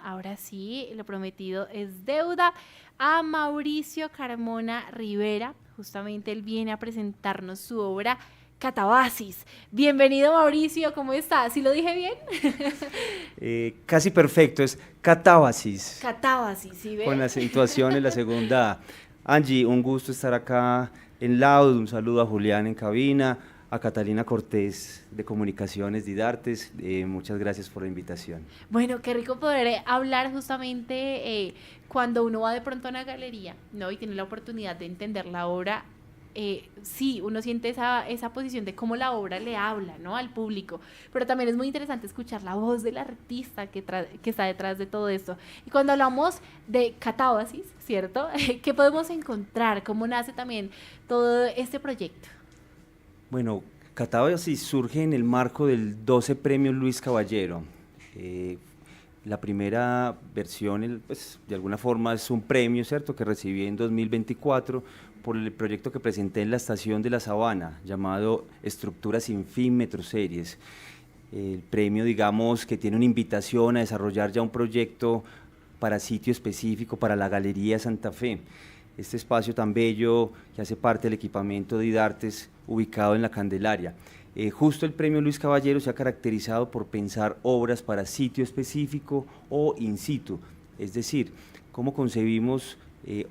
Ahora sí, lo prometido es deuda a Mauricio Carmona Rivera. Justamente él viene a presentarnos su obra Catabasis. Bienvenido Mauricio, ¿cómo estás? ¿Sí lo dije bien? Casi perfecto, es catábasis, Catabasis, ¿sí con ve? la acentuación en la segunda A. Angie, un gusto estar acá en Loud, un saludo a Julián en cabina, a Catalina Cortés de Comunicaciones Didartes, muchas gracias por la invitación. Bueno, qué rico poder hablar justamente cuando uno va de pronto a una galería, ¿no? Y tiene la oportunidad de entender la obra. Sí, uno siente esa posición de cómo la obra le habla, ¿no? Al público. Pero también es muy interesante escuchar la voz del artista que está detrás de todo esto. Y cuando hablamos de catábasis, ¿cierto? ¿Qué podemos encontrar? ¿Cómo nace también todo este proyecto? Bueno, catábasis surge en el marco del 12 Premio Luis Caballero. Eh, la primera versión, pues, de alguna forma es un premio, ¿cierto?, que recibí en 2024 por el proyecto que presenté en la Estación de la Sabana, llamado Estructuras sin fin Metroseries. El premio, digamos, que tiene una invitación a desarrollar ya un proyecto para sitio específico, para la Galería Santa Fe. Este espacio tan bello que hace parte del equipamiento de Didartes, ubicado en la Candelaria. Justo el premio Luis Caballero se ha caracterizado por pensar obras para sitio específico o in situ, es decir, cómo concebimos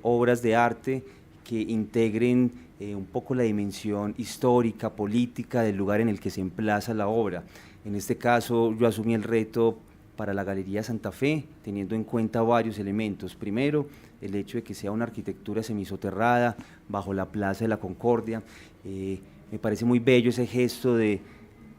obras de arte que integren un poco la dimensión histórica, política del lugar en el que se emplaza la obra. En este caso yo asumí el reto para la Galería Santa Fe, teniendo en cuenta varios elementos. Primero, el hecho de que sea una arquitectura semisoterrada bajo la Plaza de la Concordia. Me parece muy bello ese gesto de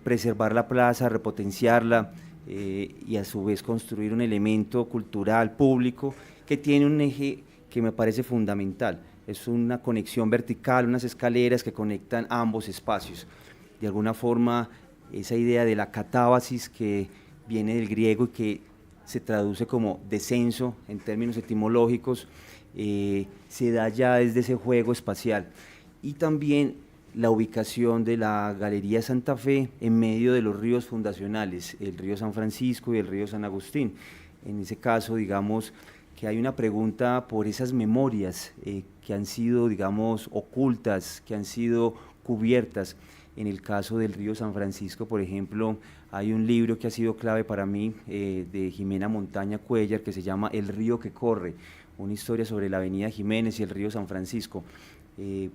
preservar la plaza, repotenciarla y a su vez construir un elemento cultural público que tiene un eje que me parece fundamental. Es una conexión vertical, unas escaleras que conectan ambos espacios. De alguna forma, esa idea de la catábasis que viene del griego y que se traduce como descenso en términos etimológicos, se da ya desde ese juego espacial. Y también la ubicación de la Galería Santa Fe en medio de los ríos fundacionales, el río San Francisco y el río San Agustín. En ese caso, digamos, que hay una pregunta por esas memorias que han sido, digamos, ocultas, que han sido cubiertas. En el caso del río San Francisco, por ejemplo, hay un libro que ha sido clave para mí de Jimena Montaña Cuellar que se llama El río que corre, una historia sobre la avenida Jiménez y el río San Francisco. Eh,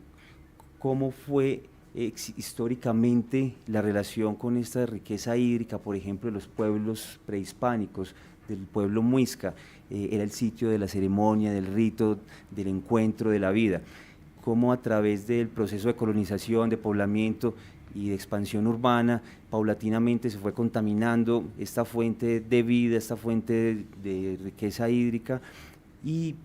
¿Cómo fue históricamente la relación con esta riqueza hídrica, por ejemplo, de los pueblos prehispánicos, del pueblo muisca? Era el sitio de la ceremonia, del rito, del encuentro, de la vida. Cómo a través del proceso de colonización, de poblamiento y de expansión urbana, paulatinamente se fue contaminando esta fuente de vida, esta fuente de riqueza hídrica, y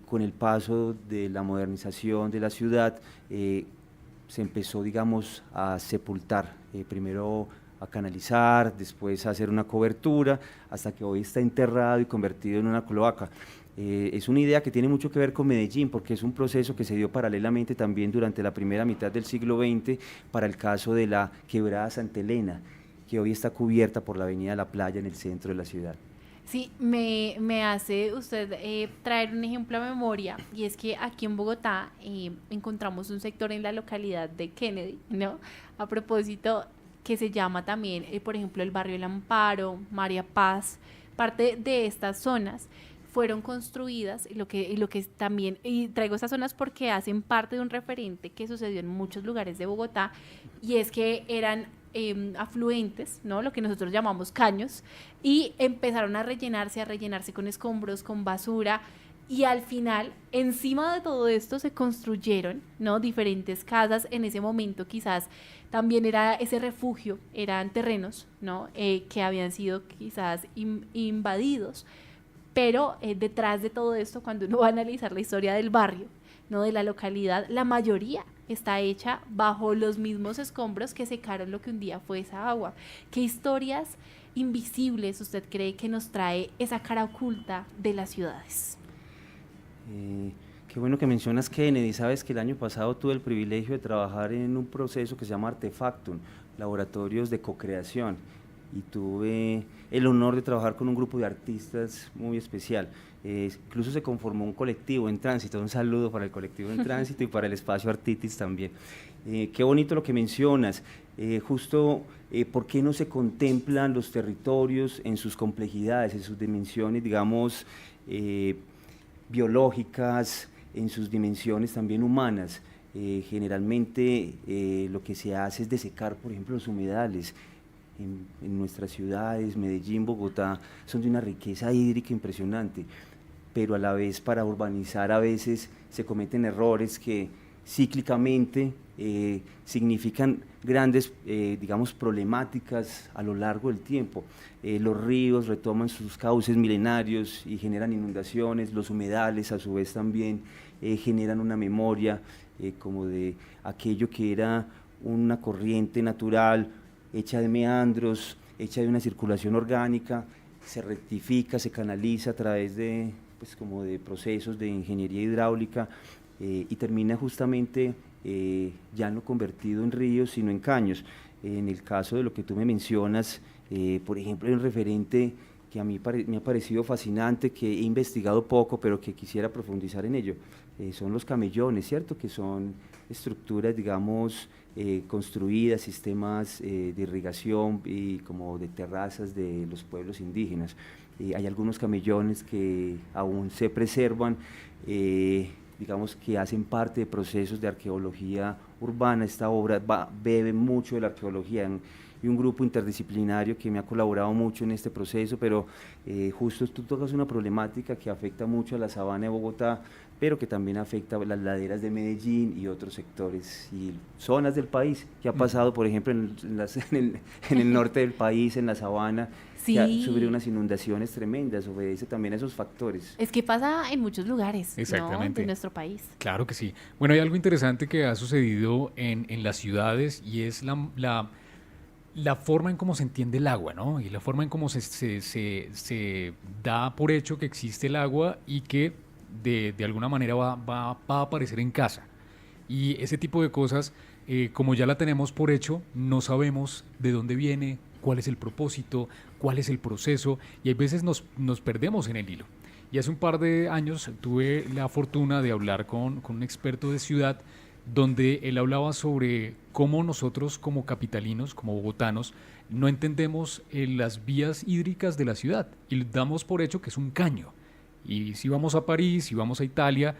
con el paso de la modernización de la ciudad se empezó, digamos, a sepultar, primero a canalizar, después a hacer una cobertura, hasta que hoy está enterrado y convertido en una cloaca. Es una idea que tiene mucho que ver con Medellín, porque es un proceso que se dio paralelamente también durante la primera mitad del siglo XX para el caso de la quebrada Santa Elena, que hoy está cubierta por la avenida La Playa en el centro de la ciudad. Sí, me hace usted traer un ejemplo a memoria y es que aquí en Bogotá encontramos un sector en la localidad de Kennedy, ¿no? A propósito, que se llama también, por ejemplo, el barrio El Amparo, María Paz, parte de estas zonas fueron construidas y lo que es también, y traigo estas zonas porque hacen parte de un referente que sucedió en muchos lugares de Bogotá y es que eran afluentes, ¿no? Lo que nosotros llamamos caños, y empezaron a rellenarse con escombros, con basura, y al final, encima de todo esto, se construyeron, ¿no? Diferentes casas. En ese momento quizás también era ese refugio, eran terrenos, ¿no? Que habían sido quizás invadidos, pero detrás de todo esto, cuando uno va a analizar la historia del barrio, ¿no? De la localidad, la mayoría está hecha bajo los mismos escombros que secaron lo que un día fue esa agua. ¿Qué historias invisibles usted cree que nos trae esa cara oculta de las ciudades? Qué bueno que mencionas Kennedy. Sabes que el año pasado tuve el privilegio de trabajar en un proceso que se llama Artefactum, laboratorios de cocreación. y tuve el honor de trabajar con un grupo de artistas muy especial. Incluso se conformó un colectivo en tránsito, un saludo para el colectivo en tránsito y para el espacio Artitis también. Qué bonito lo que mencionas, justo por qué no se contemplan los territorios en sus complejidades, en sus dimensiones, digamos, biológicas, en sus dimensiones también humanas. Generalmente lo que se hace es desecar, por ejemplo, los humedales. En nuestras ciudades, Medellín, Bogotá, son de una riqueza hídrica impresionante, pero a la vez para urbanizar a veces se cometen errores que cíclicamente significan grandes, digamos, problemáticas a lo largo del tiempo. Los ríos retoman sus cauces milenarios y generan inundaciones, los humedales a su vez también generan una memoria como de aquello que era una corriente natural, hecha de meandros, hecha de una circulación orgánica, se rectifica, se canaliza a través de, pues, como de procesos de ingeniería hidráulica y termina justamente ya no convertido en ríos, sino en caños. En el caso de lo que tú me mencionas, por ejemplo, hay un referente que a mí me ha parecido fascinante, que he investigado poco, pero que quisiera profundizar en ello, son los camellones, ¿cierto? Que son estructuras, digamos, construidas, sistemas de irrigación y como de terrazas de los pueblos indígenas. Hay algunos camellones que aún se preservan, digamos que hacen parte de procesos de arqueología urbana. Esta obra bebe mucho de la arqueología y un grupo interdisciplinario que me ha colaborado mucho en este proceso, pero justo tú tocas una problemática que afecta mucho a la sabana de Bogotá, pero que también afecta a las laderas de Medellín y otros sectores y zonas del país. ¿Qué ha pasado, por ejemplo, en el norte del país, en la sabana? Sí. Que ha sufrido unas inundaciones tremendas, obedece también a esos factores. Es que pasa en muchos lugares, ¿no?, Exactamente. de nuestro país. Claro que sí. Bueno, hay algo interesante que ha sucedido en las ciudades y es la forma en cómo se entiende el agua, ¿no? Y la forma en cómo se da por hecho que existe el agua y que de alguna manera va a aparecer en casa. Y ese tipo de cosas, como ya la tenemos por hecho, no sabemos de dónde viene, cuál es el propósito, cuál es el proceso, y a veces nos perdemos en el hilo. Y hace un par de años tuve la fortuna de hablar con un experto de ciudad, donde él hablaba sobre cómo nosotros como capitalinos, como bogotanos, no entendemos las vías hídricas de la ciudad y damos por hecho que es un caño. Y si vamos a París, si vamos a Italia,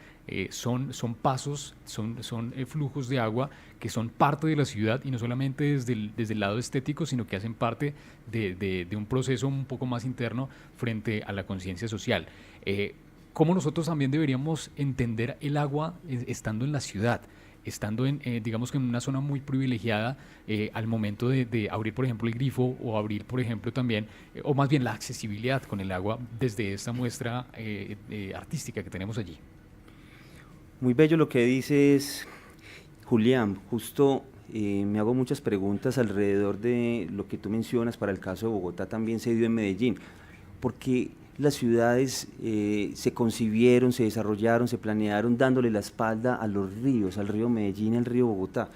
son pasos, son flujos de agua que son parte de la ciudad y no solamente desde el lado estético, sino que hacen parte de un proceso un poco más interno frente a la conciencia social. ¿Cómo nosotros también deberíamos entender el agua estando en la ciudad? Estando digamos que en una zona muy privilegiada al momento de abrir, por ejemplo, el grifo o abrir, por ejemplo, también, o más bien la accesibilidad con el agua desde esta muestra artística que tenemos allí. Muy bello lo que dices, Julián. Justo me hago muchas preguntas alrededor de lo que tú mencionas. Para el caso de Bogotá también se dio en Medellín, porque las ciudades se concibieron, se desarrollaron, se planearon dándole la espalda a los ríos, al río Medellín, al río Bogotá.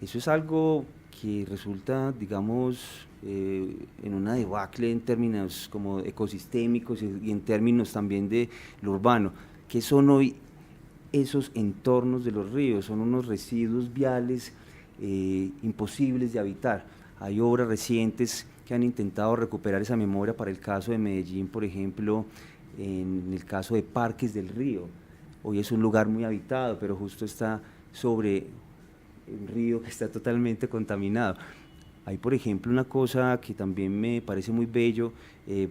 Eso es algo que resulta, digamos, en una debacle en términos como ecosistémicos y en términos también de lo urbano. ¿Qué son hoy esos entornos de los ríos? Son unos residuos viales imposibles de habitar. Hay obras recientes que han intentado recuperar esa memoria. Para el caso de Medellín, por ejemplo, en el caso de Parques del Río. Hoy es un lugar muy habitado, pero justo está sobre un río que está totalmente contaminado. Hay, por ejemplo, una cosa que también me parece muy bello,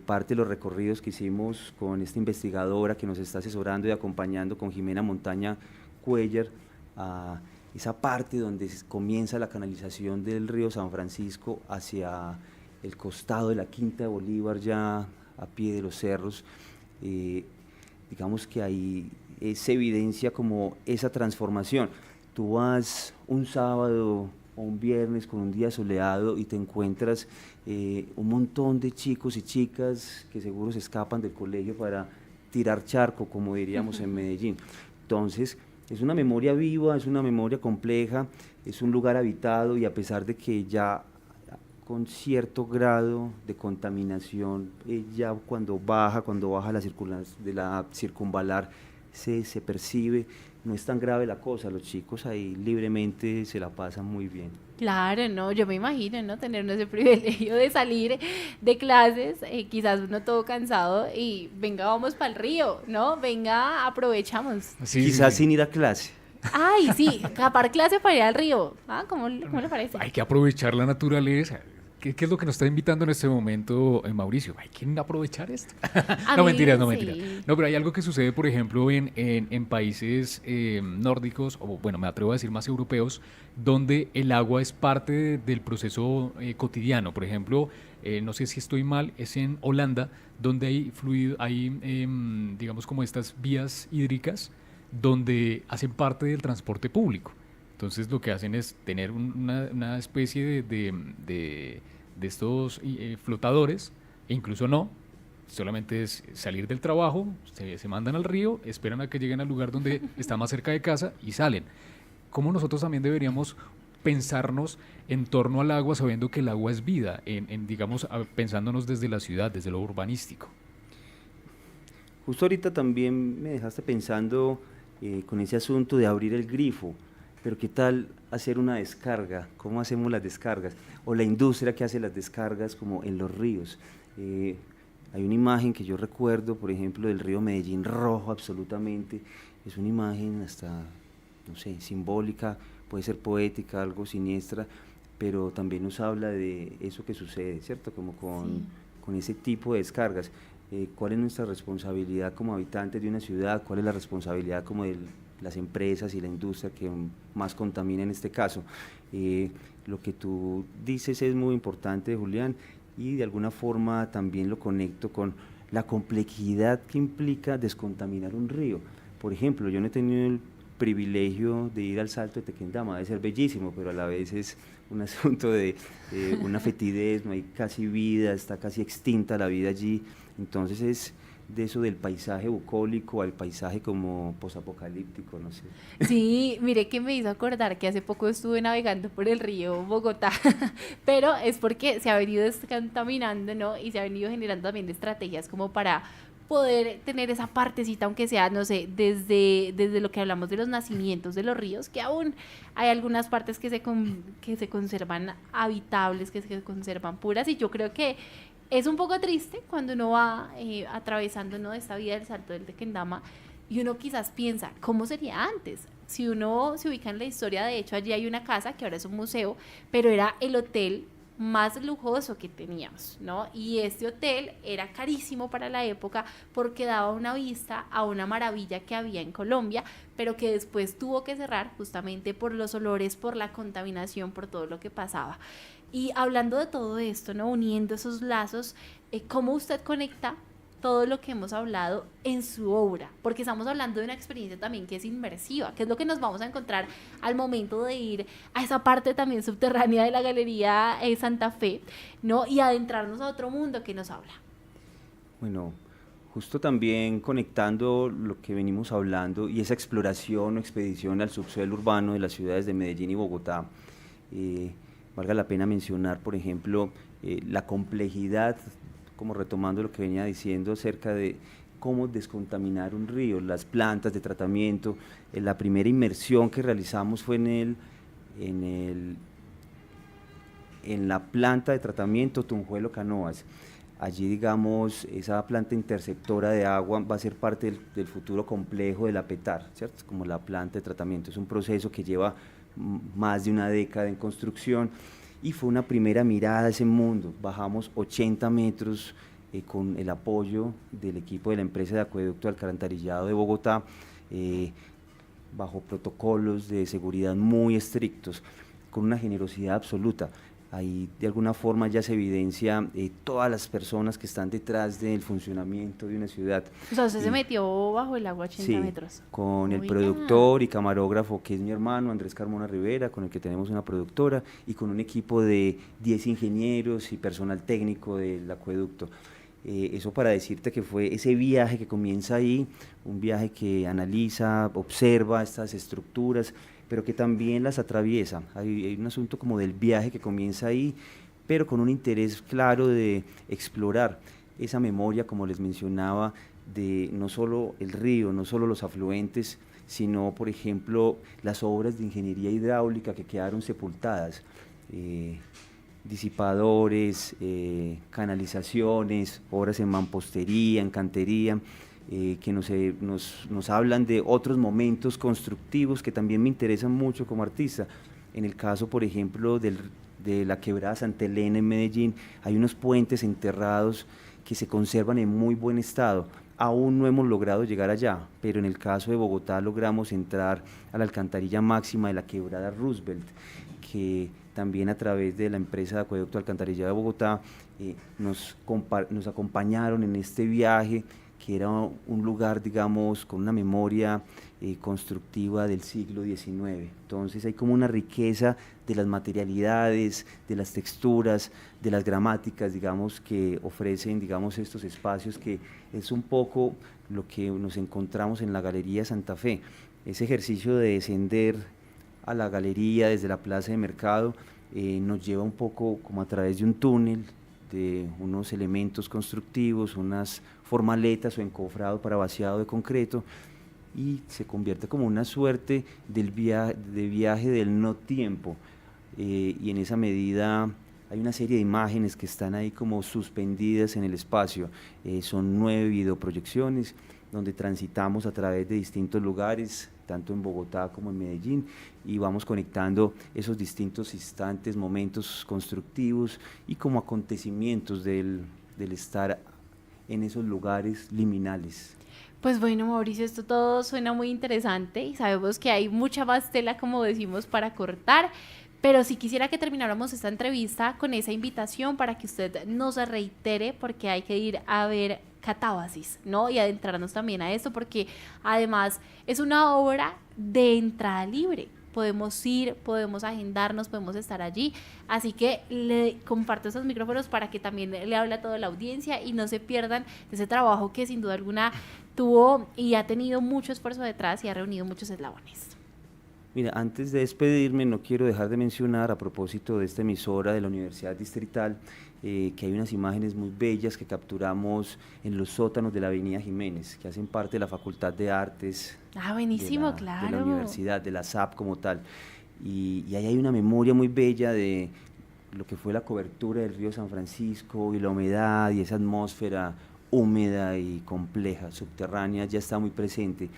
parte de los recorridos que hicimos con esta investigadora que nos está asesorando y acompañando, con Jimena Montaña Cuellar, a esa parte donde comienza la canalización del río San Francisco hacia el costado de la Quinta de Bolívar, ya a pie de los cerros. Digamos que ahí se evidencia como esa transformación. Tú vas un sábado o un viernes con un día soleado y te encuentras un montón de chicos y chicas que seguro se escapan del colegio para tirar charco, como diríamos en Medellín. Entonces, es una memoria viva, es una memoria compleja, es un lugar habitado, y a pesar de que ya con cierto grado de contaminación, ya cuando baja de la circunvalar se percibe, no es tan grave la cosa, los chicos ahí libremente se la pasan muy bien. Claro, no, yo me imagino, ¿no? Tener ese privilegio de salir de clases, quizás uno todo cansado y venga, vamos para el río, ¿no? Venga, aprovechamos. Sí, sí, Quizás sí. sin ir a clase. Ay, sí, capar clase para ir al río. Ah, ¿cómo le parece? Hay que aprovechar la naturaleza. ¿Qué es lo que nos está invitando en este momento, Mauricio? Hay que aprovechar esto. A No mí, mentiras, no sí. mentiras. No, pero hay algo que sucede, por ejemplo, en países nórdicos, o bueno, me atrevo a decir más europeos, donde el agua es parte del proceso cotidiano. Por ejemplo, no sé si estoy mal, es en Holanda, donde hay fluido, hay, digamos, como estas vías hídricas, donde hacen parte del transporte público. Entonces lo que hacen es tener una especie de estos flotadores, e incluso no, solamente es salir del trabajo, se mandan al río, esperan a que lleguen al lugar donde está más cerca de casa y salen. ¿Cómo nosotros también deberíamos pensarnos en torno al agua, sabiendo que el agua es vida, digamos, pensándonos desde la ciudad, desde lo urbanístico? Justo ahorita también me dejaste pensando con ese asunto de abrir el grifo, pero ¿qué tal hacer una descarga? ¿Cómo hacemos las descargas? O la industria que hace las descargas como en los ríos. Hay una imagen que yo recuerdo, por ejemplo, del río Medellín rojo absolutamente, es una imagen hasta, no sé, simbólica, puede ser poética, algo siniestra, pero también nos habla de eso que sucede, ¿cierto? Como Sí. con ese tipo de descargas. ¿Cuál es nuestra responsabilidad como habitantes de una ciudad? ¿Cuál es la responsabilidad como de las empresas y la industria que más contamina en este caso? Lo que tú dices es muy importante, Julián, y de alguna forma también lo conecto con la complejidad que implica descontaminar un río. Por ejemplo, yo no he tenido el privilegio de ir al Salto de Tequendama, debe ser bellísimo, pero a la vez es un asunto de una fetidez, no hay casi vida, está casi extinta la vida allí, entonces es de eso del paisaje bucólico al paisaje como posapocalíptico, no sé. Sí, mire que me hizo acordar que hace poco estuve navegando por el río Bogotá, pero es porque se ha venido descontaminando, ¿no? Y se ha venido generando también estrategias como para poder tener esa partecita, aunque sea, no sé, desde lo que hablamos de los nacimientos de los ríos, que aún hay algunas partes que se conservan habitables, que se conservan puras, y yo creo que es un poco triste cuando uno va atravesando, ¿no?, esta vida del Salto del Tequendama y uno quizás piensa, ¿cómo sería antes? Si uno se ubica en la historia, de hecho allí hay una casa que ahora es un museo, pero era el hotel más lujoso que teníamos, ¿no? Y este hotel era carísimo para la época porque daba una vista a una maravilla que había en Colombia, pero que después tuvo que cerrar justamente por los olores, por la contaminación, por todo lo que pasaba. Y hablando de todo esto, ¿no?, uniendo esos lazos, ¿cómo usted conecta todo lo que hemos hablado en su obra? Porque estamos hablando de una experiencia también que es inmersiva, que es lo que nos vamos a encontrar al momento de ir a esa parte también subterránea de la Galería Santa Fe, ¿no?, y adentrarnos a otro mundo que nos habla. Bueno, justo también conectando lo que venimos hablando y esa exploración o expedición al subsuelo urbano de las ciudades de Medellín y Bogotá, valga la pena mencionar, por ejemplo, la complejidad, como retomando lo que venía diciendo acerca de cómo descontaminar un río, las plantas de tratamiento. La primera inmersión que realizamos fue en la planta de tratamiento Tunjuelo Canoas. Allí, digamos, esa planta interceptora de agua va a ser parte del futuro complejo de la PETAR, ¿cierto? Como la planta de tratamiento. Es un proceso que lleva más de una década en construcción y fue una primera mirada a ese mundo. Bajamos 80 metros con el apoyo del equipo de la empresa de acueducto de alcantarillado de Bogotá, bajo protocolos de seguridad muy estrictos, con una generosidad absoluta. Ahí de alguna forma ya se evidencia todas las personas que están detrás del funcionamiento de una ciudad. O sea, usted se Y metió bajo el agua 80 sí, metros. con el Oiga. productor y camarógrafo que es mi hermano Andrés Carmona Rivera, con el que tenemos una productora, y con un equipo de 10 ingenieros y personal técnico del acueducto. Eso para decirte que fue ese viaje que comienza ahí, un viaje que analiza, observa estas estructuras, pero que también las atraviesa. Hay un asunto como del viaje que comienza ahí, pero con un interés claro de explorar esa memoria, como les mencionaba, de no solo el río, no solo los afluentes, sino, por ejemplo, las obras de ingeniería hidráulica que quedaron sepultadas, disipadores, canalizaciones, obras en mampostería, en cantería, que nos hablan de otros momentos constructivos que también me interesan mucho como artista. En el caso, por ejemplo, de la quebrada Santa Elena en Medellín, hay unos puentes enterrados que se conservan en muy buen estado. Aún no hemos logrado llegar allá, pero en el caso de Bogotá logramos entrar a la alcantarilla máxima de la quebrada Roosevelt, que también a través de la empresa de acueducto alcantarillado de Bogotá nos acompañaron en este viaje, que era un lugar, digamos, con una memoria constructiva del siglo XIX. Entonces hay como una riqueza de las materialidades, de las texturas, de las gramáticas, digamos, que ofrecen, digamos, estos espacios, que es un poco lo que nos encontramos en la Galería Santa Fe. Ese ejercicio de descender a la galería desde la plaza de mercado nos lleva un poco como a través de un túnel, de unos elementos constructivos, unas formaletas o encofrado para vaciado de concreto, y se convierte como una suerte de viaje del no tiempo, y en esa medida hay una serie de imágenes que están ahí como suspendidas en el espacio. Son 9 videoproyecciones donde transitamos a través de distintos lugares, tanto en Bogotá como en Medellín, y vamos conectando esos distintos instantes, momentos constructivos y como acontecimientos del estar en esos lugares liminales. Pues bueno, Mauricio, esto todo suena muy interesante y sabemos que hay mucha más tela, como decimos, para cortar, pero sí quisiera que termináramos esta entrevista con esa invitación para que usted no se reitere, porque hay que ir a ver Catábasis, ¿no? Y adentrarnos también a esto, porque además es una obra de entrada libre. Podemos ir, podemos agendarnos, podemos estar allí, así que le comparto esos micrófonos para que también le hable a toda la audiencia y no se pierdan de ese trabajo que sin duda alguna tuvo y ha tenido mucho esfuerzo detrás y ha reunido muchos eslabones. Mira, antes de despedirme, no quiero dejar de mencionar, a propósito de esta emisora de la Universidad Distrital, que hay unas imágenes muy bellas que capturamos en los sótanos de la Avenida Jiménez, que hacen parte de la Facultad de Artes Buenísimo, de la claro. universidad, de la SAP como tal. Y ahí hay una memoria muy bella de lo que fue la cobertura del río San Francisco y la humedad y esa atmósfera húmeda y compleja, subterránea, ya está muy presente.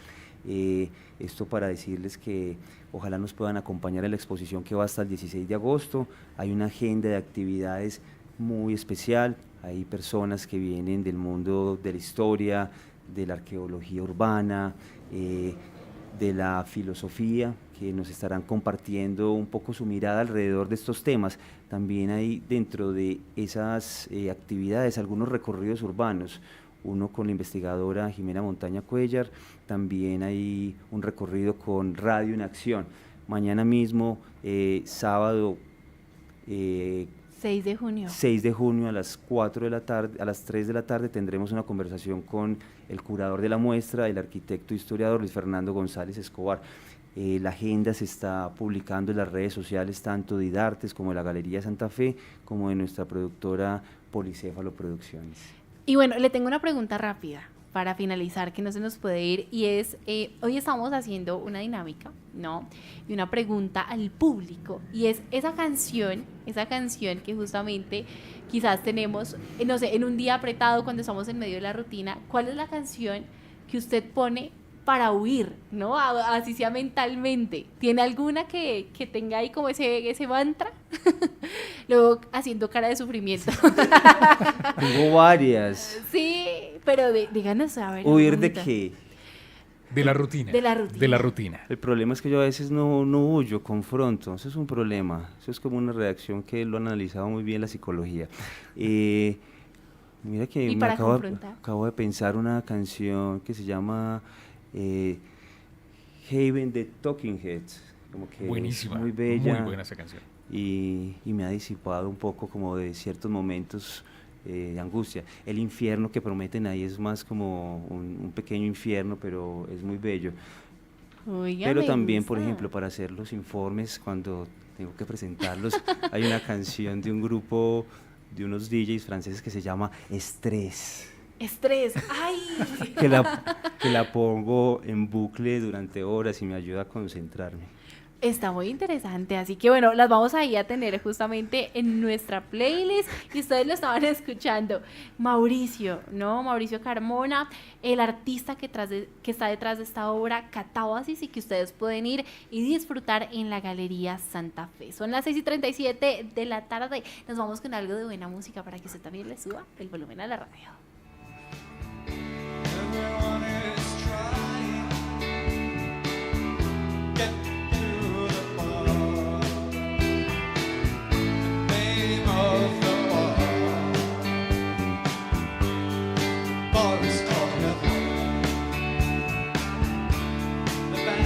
Esto para decirles que ojalá nos puedan acompañar en la exposición que va hasta el 16 de agosto. Hay una agenda de actividades muy especial, hay personas que vienen del mundo de la historia, de la arqueología urbana, de la filosofía, que nos estarán compartiendo un poco su mirada alrededor de estos temas. También hay dentro de esas actividades algunos recorridos urbanos, uno con la investigadora Jimena Montaña Cuellar, también hay un recorrido con Radio en Acción. Mañana mismo, sábado 6 de junio. 6 de junio a las 4 de la tarde, a las 3 de la tarde tendremos una conversación con el curador de la muestra, el arquitecto e historiador Luis Fernando González Escobar. La agenda se está publicando en las redes sociales tanto de IDARTES como de la Galería Santa Fe, como de nuestra productora Policéfalo Producciones. Y bueno, le tengo una pregunta rápida para finalizar, que no se nos puede ir, y es, hoy estamos haciendo una dinámica, ¿no? Y una pregunta al público, y es esa canción que justamente quizás tenemos, no sé, en un día apretado cuando estamos en medio de la rutina, ¿cuál es la canción que usted pone para huir, ¿no? Así sea mentalmente. ¿Tiene alguna que tenga ahí como ese mantra? Luego haciendo cara de sufrimiento. Tengo varias. Sí, pero díganos, a ver. ¿Huir de qué? De la rutina. De la rutina. De la rutina. El problema es que yo a veces no huyo, confronto. Eso es un problema. Eso es como una reacción que lo ha analizado muy bien la psicología. Mira que ¿Y me para acabo de pensar una canción que se llama Haven de Talking Heads. Como que buenísima. Es muy bella. Muy buena esa canción. Y me ha disipado un poco como de ciertos momentos de angustia. El infierno que prometen ahí es más como un pequeño infierno, pero es muy bello. Oiga, pero me también, gusta. por ejemplo, para hacer los informes, cuando tengo que presentarlos. Hay una canción de un grupo de unos DJs franceses que se llama Estrés. Estrés, ¡ay! Que la pongo en bucle durante horas y me ayuda a concentrarme. Está muy interesante, así que bueno, las vamos a ir a tener justamente en nuestra playlist y ustedes lo estaban escuchando. Mauricio, ¿no? Mauricio Carmona, el artista que está detrás de esta obra, Catábasis, y que ustedes pueden ir y disfrutar en la Galería Santa Fe. Son las 6:37 de la tarde, nos vamos con algo de buena música para que usted también le suba el volumen a la radio.